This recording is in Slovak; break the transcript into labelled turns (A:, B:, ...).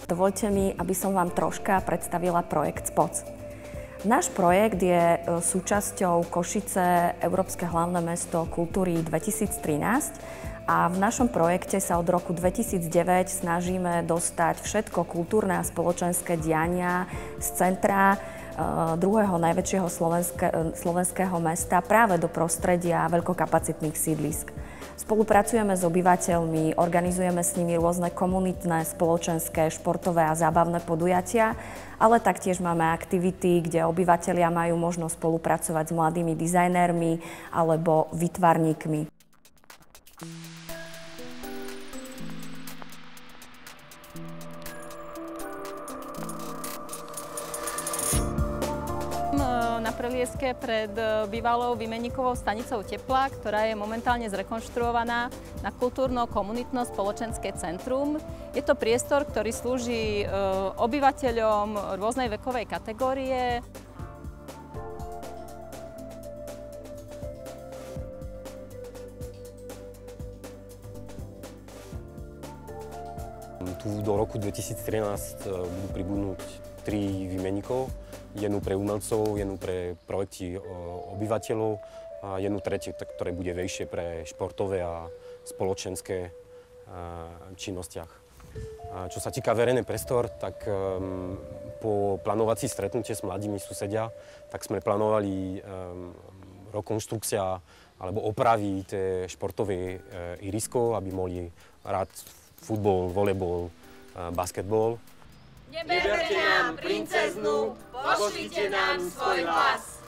A: Dovoľte mi, aby som vám troška predstavila projekt SPOC. Náš projekt je súčasťou Košice Európske hlavné mesto kultúry 2013 a v našom projekte sa od roku 2009 snažíme dostať všetko kultúrne a spoločenské diania z centra druhého najväčšieho slovenského mesta práve do prostredia veľkokapacitných sídlisk. Spolupracujeme s obyvateľmi, organizujeme s nimi rôzne komunitné, spoločenské, športové a zábavné podujatia, ale taktiež máme aktivity, kde obyvatelia majú možnosť spolupracovať s mladými dizajnérmi alebo výtvarníkmi.
B: Na prelieske pred bývalou výmenníkovou stanicou tepla, ktorá je momentálne zrekonštruovaná na kultúrno-komunitno-spoločenské centrum. Je to priestor, ktorý slúži obyvateľom rôznej vekovej kategórie.
C: Tu do roku 2013 budú pribudnúť 3 výmenníkov. Jednu pre umelcov, jednu pre projekty obyvateľov a jednu tretiu, ktoré bude väčšie pre športové a spoločenské činnostiach. Čo sa týka verejný priestor, tak po plánovací stretnutie s mladými susedia, tak sme plánovali rekonštrukcia alebo opravy tie športové ihrisko, aby mohli hrať futbol, volejbal, basketbal.
D: Neberte nám princeznu, pošlite nám svoj hlas.